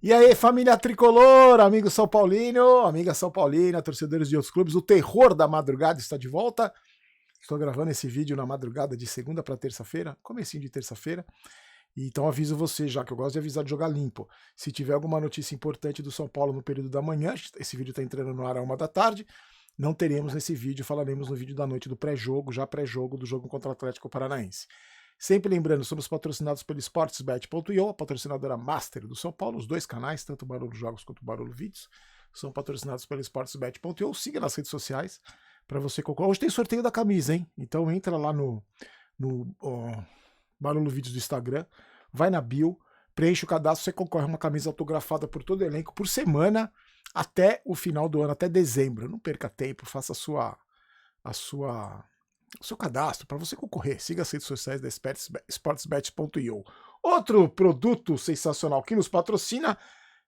E aí, família tricolor, amigo São Paulino, amiga São Paulina, torcedores de outros clubes, o terror da madrugada está de volta. Estou gravando esse vídeo na madrugada de segunda para terça-feira, comecinho de terça-feira. Então aviso você, já que eu gosto de avisar de jogar limpo. Se tiver alguma notícia importante do São Paulo no período da manhã, esse vídeo está entrando no ar à 1 da tarde, não teremos nesse vídeo, falaremos no vídeo da noite do pré-jogo, já pré-jogo do jogo contra o Atlético Paranaense. Sempre lembrando, somos patrocinados pelo Sportsbet.io, a patrocinadora master do São Paulo, os dois canais, tanto o Barulho Jogos quanto o Barulho Vídeos, são patrocinados pelo Sportsbet.io. Siga nas redes sociais para você concorrer. Hoje tem sorteio da camisa, hein? Então entra lá no Barulho Vídeos do Instagram, vai na bio, preenche o cadastro, você concorre a uma camisa autografada por todo o elenco por semana até o final do ano, até dezembro. Não perca tempo, faça o seu cadastro para você concorrer. Siga as redes sociais da Sportsbet.io. Outro produto sensacional que nos patrocina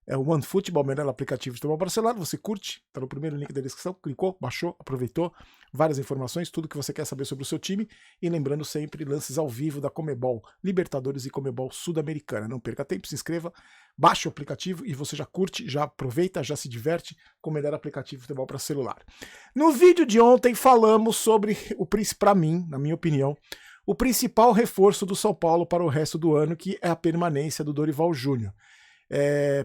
é o OneFootball, o melhor aplicativo de futebol para celular. Você curte, está no primeiro link da descrição, clicou, baixou, aproveitou, várias informações, tudo que você quer saber sobre o seu time. E lembrando sempre, lances ao vivo da Comebol Libertadores e Comebol Sul-Americana. Não perca tempo, se inscreva, baixe o aplicativo e você já curte, já aproveita, já se diverte com o melhor aplicativo de futebol para celular. No vídeo de ontem falamos sobre para mim, na minha opinião, o principal reforço do São Paulo para o resto do ano, que é a permanência do Dorival Júnior.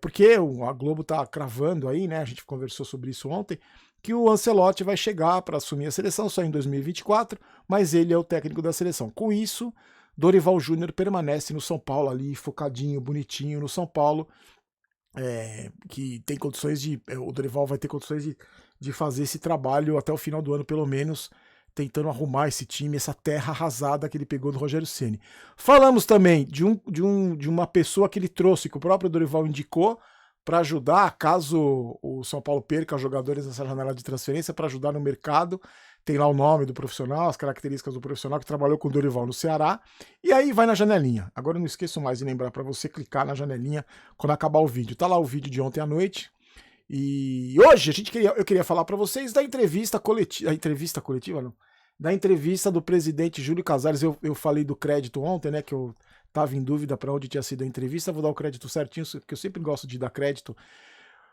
Porque a Globo tá cravando aí, né? A gente conversou sobre isso ontem, que o Ancelotti vai chegar para assumir a seleção só em 2024, mas ele é o técnico da seleção. Com isso, Dorival Júnior permanece no São Paulo ali, focadinho, bonitinho no São Paulo, que tem condições o Dorival vai ter condições de fazer esse trabalho até o final do ano, pelo menos, tentando arrumar esse time, essa terra arrasada que ele pegou do Rogério Ceni. Falamos também de uma pessoa que ele trouxe, que o próprio Dorival indicou, para ajudar, caso o São Paulo perca jogadores nessa janela de transferência, para ajudar no mercado. Tem lá o nome do profissional, as características do profissional que trabalhou com o Dorival no Ceará. E aí vai na janelinha. Agora eu não esqueço mais de lembrar para você clicar na janelinha quando acabar o vídeo. Tá lá o vídeo de ontem à noite. E hoje eu queria falar para vocês da entrevista coletiva, não? Da entrevista do presidente Júlio Casares. Eu falei do crédito ontem, né, que eu estava em dúvida para onde tinha sido a entrevista. Vou dar o crédito certinho, porque eu sempre gosto de dar crédito.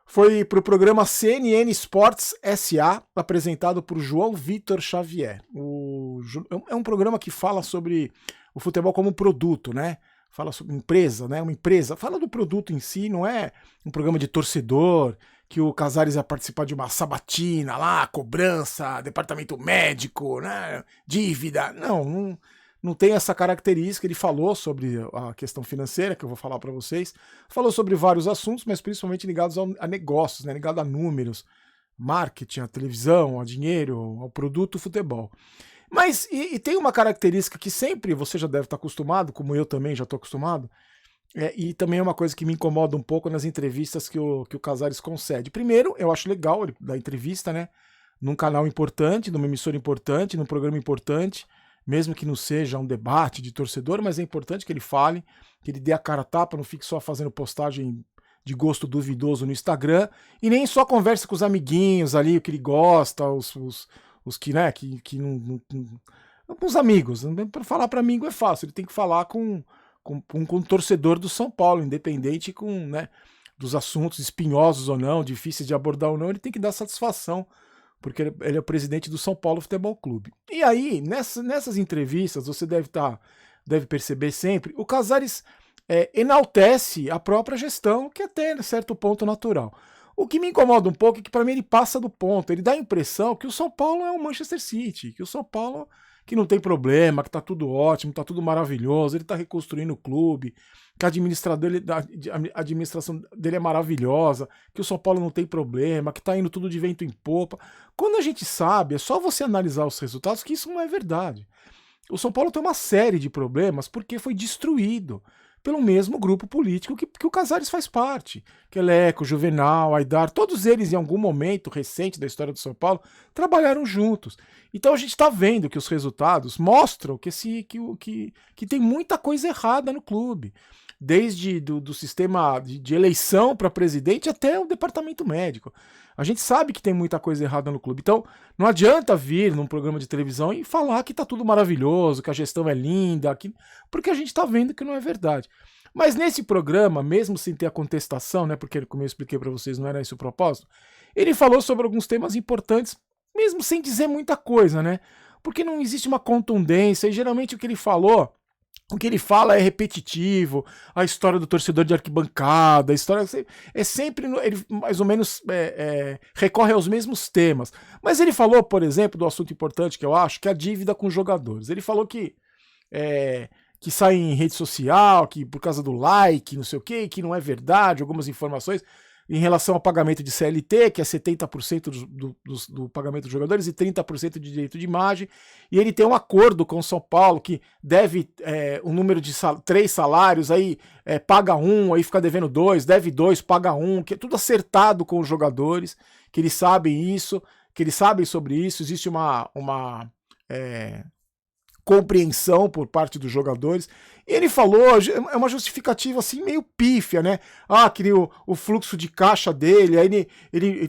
Foi para o programa CNN Sports SA, apresentado por João Vitor Xavier. É um programa que fala sobre o futebol como um produto, né? Fala sobre empresa, né? Uma empresa. Fala do produto em si, não é um programa de torcedor, que o Casares ia participar de uma sabatina lá, cobrança, departamento médico, né? Dívida. Não tem essa característica. Ele falou sobre a questão financeira, que eu vou falar para vocês. Falou sobre vários assuntos, mas principalmente ligados a negócios, né? Ligados a números, marketing, a televisão, a dinheiro, ao produto futebol. Mas e tem uma característica que sempre você já deve estar acostumado, como eu também já estou acostumado, e também é uma coisa que me incomoda um pouco nas entrevistas que o Casares concede. Primeiro, eu acho legal ele dar entrevista, né? Num canal importante, numa emissora importante, num programa importante, mesmo que não seja um debate de torcedor, mas é importante que ele fale, que ele dê a cara a tapa, não fique só fazendo postagem de gosto duvidoso no Instagram, e nem só converse com os amiguinhos ali, o que ele gosta, os que, né, que não com os amigos. Para falar para amigo é fácil, ele tem que falar com o torcedor do São Paulo, independente né, dos assuntos espinhosos ou não, difíceis de abordar ou não, ele tem que dar satisfação, porque ele é o presidente do São Paulo Futebol Clube. E aí, nessas entrevistas, você deve perceber sempre, o Casares enaltece a própria gestão, que até certo ponto natural. O que me incomoda um pouco é que, para mim, ele passa do ponto. Ele dá a impressão que o São Paulo é o Manchester City, que o São Paulo que não tem problema, que tá tudo ótimo, tá tudo maravilhoso, ele tá reconstruindo o clube, que a administração dele é maravilhosa, que o São Paulo não tem problema, que tá indo tudo de vento em popa. Quando a gente sabe, é só você analisar os resultados, que isso não é verdade. O São Paulo tem uma série de problemas porque foi destruído pelo mesmo grupo político que o Casares faz parte. Queleco, Juvenal, Aidar, todos eles em algum momento recente da história do São Paulo trabalharam juntos. Então a gente está vendo que os resultados mostram que tem muita coisa errada no clube. Desde do sistema de eleição para presidente até o departamento médico. A gente sabe que tem muita coisa errada no clube. Então, não adianta vir num programa de televisão e falar que tá tudo maravilhoso, que a gestão é linda, porque a gente tá vendo que não é verdade. Mas nesse programa, mesmo sem ter a contestação, né, porque como eu expliquei para vocês, não era esse o propósito, ele falou sobre alguns temas importantes, mesmo sem dizer muita coisa, né? Porque não existe uma contundência, e geralmente o que ele fala é repetitivo, a história do torcedor de arquibancada, a história é sempre, ele mais ou menos recorre aos mesmos temas. Mas ele falou, por exemplo, do assunto importante que eu acho, que é a dívida com os jogadores. Ele falou que sai em rede social, que por causa do like, não sei o quê, que não é verdade, algumas informações em relação ao pagamento de CLT, que é 70% do pagamento dos jogadores e 30% de direito de imagem, e ele tem um acordo com o São Paulo que deve um número de 3 salários, aí paga 1, aí fica devendo 2, deve 2, paga 1, que é tudo acertado com os jogadores, que eles sabem isso, que eles sabem sobre isso, existe uma compreensão por parte dos jogadores. E ele falou, é uma justificativa assim meio pífia, né? Que o fluxo de caixa dele, aí ele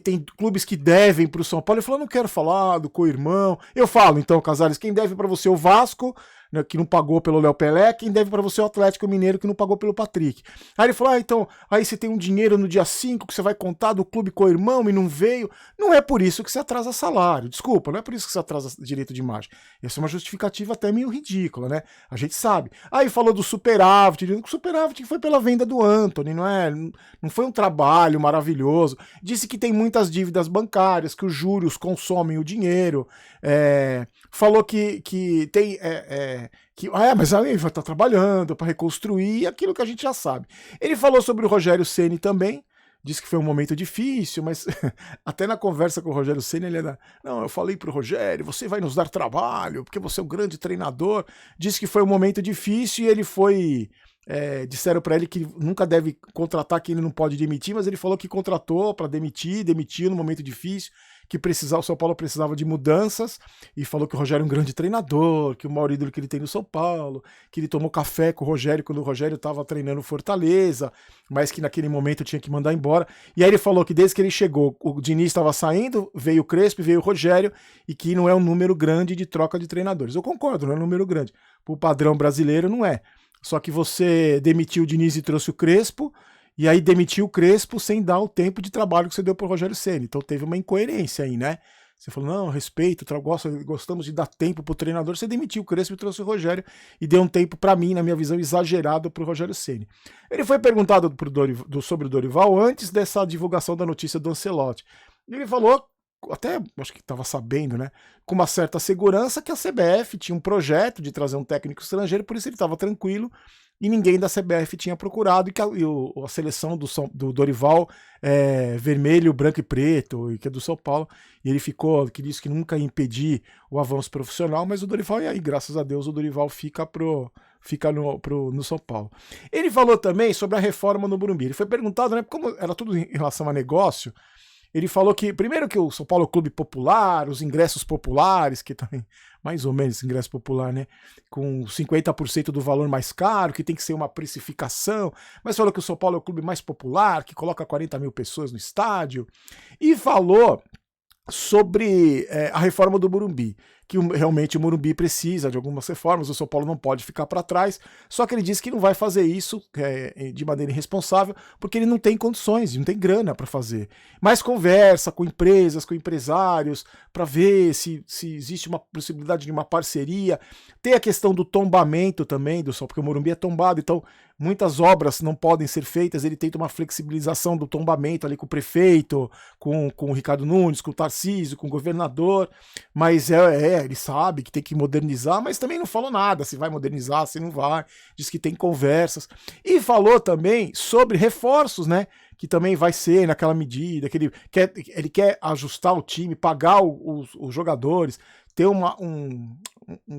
tem clubes que devem para o São Paulo. Ele falou, não quero falar do co-irmão. Eu falo, então, Casares, quem deve para você é o Vasco, né, que não pagou pelo Léo Pelé, quem deve para você é o Atlético Mineiro, que não pagou pelo Patrick. Aí ele falou, então, aí você tem um dinheiro no dia 5 que você vai contar do clube co-irmão e não veio. Não é por isso que você atrasa salário. Desculpa, não é por isso que você atrasa direito de imagem. Essa é uma justificativa até meio ridícula, né? A gente sabe. Aí falou do superávit, dizendo que o superávit foi pela venda do Antony, não foi um trabalho maravilhoso. Disse que tem muitas dívidas bancárias, que os juros consomem o dinheiro. Falou que tem... mas aí vai estar trabalhando para reconstruir aquilo que a gente já sabe. Ele falou sobre o Rogério Ceni também, disse que foi um momento difícil, mas até na conversa com o Rogério Ceni ele era, não, eu falei pro Rogério, você vai nos dar trabalho, porque você é um grande treinador. Disse que foi um momento difícil e ele foi... disseram para ele que nunca deve contratar quem ele não pode demitir, mas ele falou que contratou para demitiu no momento difícil, que o São Paulo precisava de mudanças, e falou que o Rogério é um grande treinador, que o maior ídolo que ele tem no São Paulo, que ele tomou café com o Rogério quando o Rogério estava treinando Fortaleza, mas que naquele momento tinha que mandar embora. E aí ele falou que desde que ele chegou, o Diniz estava saindo, veio o Crespo, veio o Rogério, e que não é um número grande de troca de treinadores. Eu concordo, não é um número grande. Pro padrão brasileiro não é. Só que você demitiu o Diniz e trouxe o Crespo, e aí demitiu o Crespo sem dar o tempo de trabalho que você deu pro Rogério Ceni. Então teve uma incoerência aí, né? Você falou, não, respeito, gostamos de dar tempo pro treinador. Você demitiu o Crespo e trouxe o Rogério e deu um tempo para mim, na minha visão, exagerado pro Rogério Ceni. Ele foi perguntado sobre o Dorival antes dessa divulgação da notícia do Ancelotti. Ele falou, até acho que estava sabendo, né, com uma certa segurança, que a CBF tinha um projeto de trazer um técnico estrangeiro, por isso ele estava tranquilo e ninguém da CBF tinha procurado, e que a seleção do Dorival é vermelho, branco e preto, e que é do São Paulo, e ele que disse que nunca ia impedir o avanço profissional, mas o Dorival, e aí, graças a Deus, o Dorival fica no São Paulo. Ele falou também sobre a reforma no Morumbi. Ele foi perguntado, né, como era tudo em relação a negócio. Ele falou que, primeiro, que o São Paulo é um clube popular, os ingressos populares, que também, mais ou menos ingresso popular, né? Com 50% do valor mais caro, que tem que ser uma precificação. Mas falou que o São Paulo é o clube mais popular, que coloca 40 mil pessoas no estádio. E falou sobre a reforma do Morumbi, que realmente o Morumbi precisa de algumas reformas, o São Paulo não pode ficar para trás, só que ele disse que não vai fazer isso de maneira irresponsável, porque ele não tem condições, não tem grana para fazer. Mas conversa com empresas, com empresários, para ver se existe uma possibilidade de uma parceria. Tem a questão do tombamento também, porque o Morumbi é tombado, então muitas obras não podem ser feitas, ele tenta uma flexibilização do tombamento ali com o prefeito, com o Ricardo Nunes, com o Tarcísio, com o governador, mas ele sabe que tem que modernizar, mas também não falou nada, se vai modernizar, se não vai, diz que tem conversas, e falou também sobre reforços, né, que também vai ser naquela medida, que ele quer ajustar o time, pagar os jogadores, ter um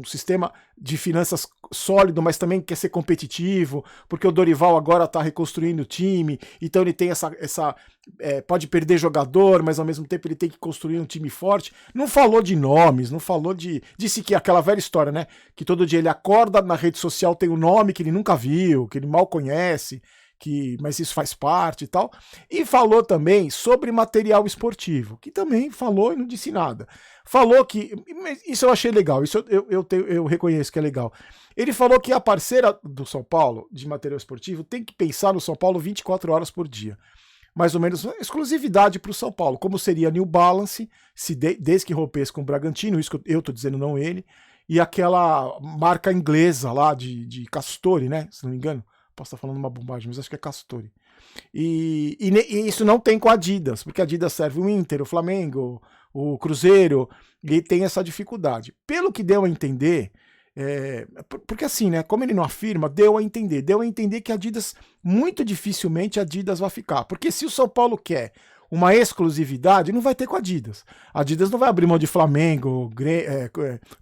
sistema de finanças sólido, mas também quer ser competitivo, porque o Dorival agora está reconstruindo o time, então ele tem pode perder jogador, mas ao mesmo tempo ele tem que construir um time forte. Não falou de nomes, não falou disse que aquela velha história, né, que todo dia ele acorda, na rede social tem um nome que ele nunca viu, que ele mal conhece, mas isso faz parte e tal. E falou também sobre material esportivo, que também falou e não disse nada. Falou que, isso eu achei legal, isso eu reconheço que é legal. Ele falou que a parceira do São Paulo, de material esportivo, tem que pensar no São Paulo 24 horas por dia. Mais ou menos exclusividade para o São Paulo, como seria a New Balance, desde que rompesse com o Bragantino, isso que eu estou dizendo, não ele, e aquela marca inglesa lá de Castori, né? Se não me engano, posso estar falando uma bobagem, mas acho que é Castori. E isso não tem com a Adidas, porque a Adidas serve o Inter, o Flamengo, o Cruzeiro, e tem essa dificuldade. Pelo que deu a entender, porque assim, né, como ele não afirma, deu a entender que a Adidas, muito dificilmente a Adidas vai ficar, porque se o São Paulo quer uma exclusividade, não vai ter com a Adidas. A Adidas não vai abrir mão de Flamengo,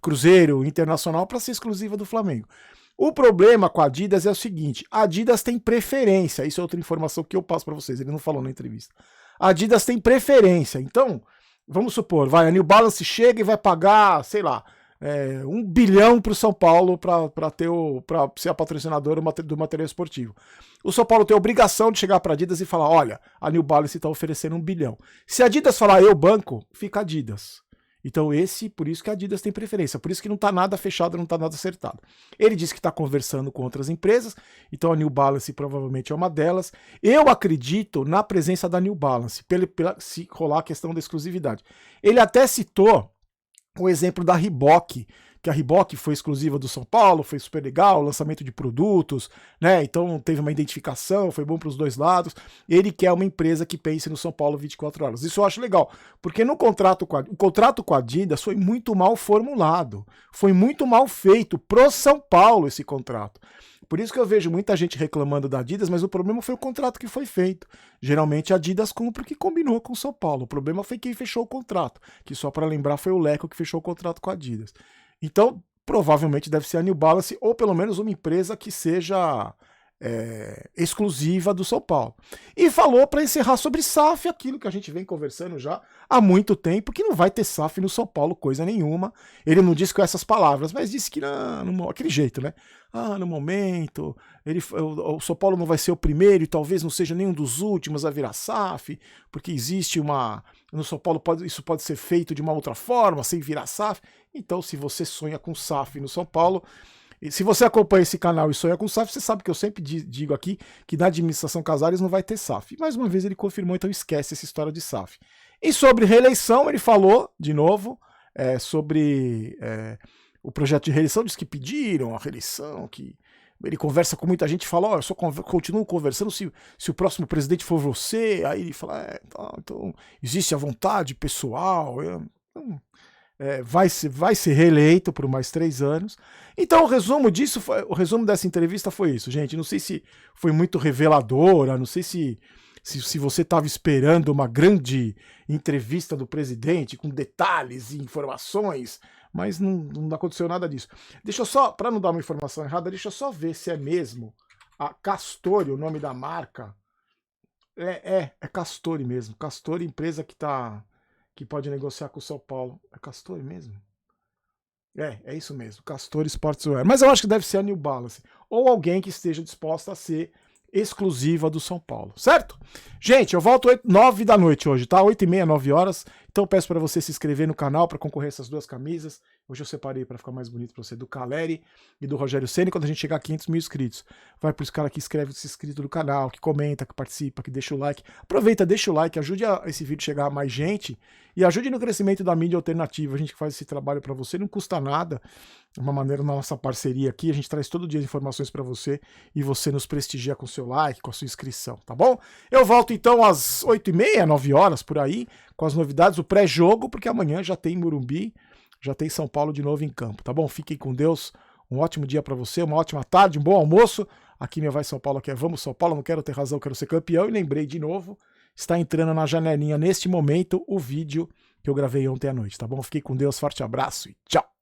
Cruzeiro, Internacional para ser exclusiva do Flamengo. O problema com a Adidas é o seguinte, a Adidas tem preferência, isso é outra informação que eu passo para vocês, ele não falou na entrevista. A Adidas tem preferência, então, vamos supor, a New Balance chega e vai pagar, sei lá, 1 bilhão para o São Paulo para ser a patrocinadora do material esportivo. O São Paulo tem a obrigação de chegar para a Adidas e falar, olha, a New Balance está oferecendo 1 bilhão. Se a Adidas falar, eu banco, fica a Adidas. Então por isso que a Adidas tem preferência, por isso que não está nada fechado, não está nada acertado. Ele disse que está conversando com outras empresas, então a New Balance provavelmente é uma delas. Eu acredito na presença da New Balance, se rolar a questão da exclusividade. Ele até citou o exemplo da Reebok, que a Reebok foi exclusiva do São Paulo, foi super legal, lançamento de produtos, né? Então teve uma identificação, foi bom para os dois lados. Ele quer uma empresa que pense no São Paulo 24 horas. Isso eu acho legal, porque o contrato com a Adidas foi muito mal formulado, foi muito mal feito pro São Paulo esse contrato. Por isso que eu vejo muita gente reclamando da Adidas, mas o problema foi o contrato que foi feito. Geralmente a Adidas cumpre o que combinou com o São Paulo. O problema foi quem fechou o contrato, que só para lembrar foi o Leco que fechou o contrato com a Adidas. Então, provavelmente deve ser a New Balance ou pelo menos uma empresa que seja exclusiva do São Paulo. E falou para encerrar sobre SAF, aquilo que a gente vem conversando já há muito tempo, que não vai ter SAF no São Paulo, coisa nenhuma. Ele não disse com essas palavras, mas disse que aquele jeito, né? No momento, o São Paulo não vai ser o primeiro e talvez não seja nenhum dos últimos a virar SAF, porque existe no São Paulo isso pode ser feito de uma outra forma, sem virar SAF. Então, se você sonha com SAF no São Paulo, e se você acompanha esse canal e sonha com SAF, você sabe que eu sempre digo aqui que na administração Casares não vai ter SAF. E mais uma vez ele confirmou, então esquece essa história de SAF. E sobre reeleição, ele falou, de novo, sobre o projeto de reeleição, diz que pediram a reeleição, que ele conversa com muita gente e fala, eu só continuo conversando se o próximo presidente for você. Aí ele fala, então existe a vontade pessoal, vai ser reeleito por mais 3 anos. Então o resumo dessa entrevista foi isso, gente. Não sei se foi muito reveladora, não sei se você estava esperando uma grande entrevista do presidente com detalhes e informações, mas não aconteceu nada disso. Deixa eu só, para não dar uma informação errada, deixa eu só ver se é mesmo a Castori, o nome da marca. É Castori mesmo. Castori, empresa que pode negociar com o São Paulo. É Castori mesmo? É isso mesmo, Castori Sportswear. Mas eu acho que deve ser a New Balance. Ou alguém que esteja disposta a ser exclusiva do São Paulo, certo? Gente, eu volto 9 da noite hoje, tá? 8h30, 9 horas. Então peço para você se inscrever no canal para concorrer a essas 2 camisas. Hoje eu separei para ficar mais bonito para você, do Caleri e do Rogério Ceni, quando a gente chegar a 500 mil inscritos. Vai para os caras que se inscrito no canal, que comenta, que participa, que deixa o like. Aproveita, deixa o like, ajude esse vídeo a chegar a mais gente e ajude no crescimento da mídia alternativa. A gente que faz esse trabalho para você, não custa nada. Uma maneira na nossa parceria aqui, a gente traz todo dia informações para você e você nos prestigia com seu like, com a sua inscrição, tá bom? Eu volto então às 8h30, 9 horas por aí, com as novidades, o pré-jogo, porque amanhã já tem Morumbi, já tem São Paulo de novo em campo, tá bom? Fiquem com Deus, um ótimo dia para você, uma ótima tarde, um bom almoço. Aqui minha Vai São Paulo, aqui é Vamos São Paulo, não quero ter razão, quero ser campeão. E lembrei de novo, está entrando na janelinha neste momento o vídeo que eu gravei ontem à noite, tá bom? Fiquem com Deus, forte abraço e tchau!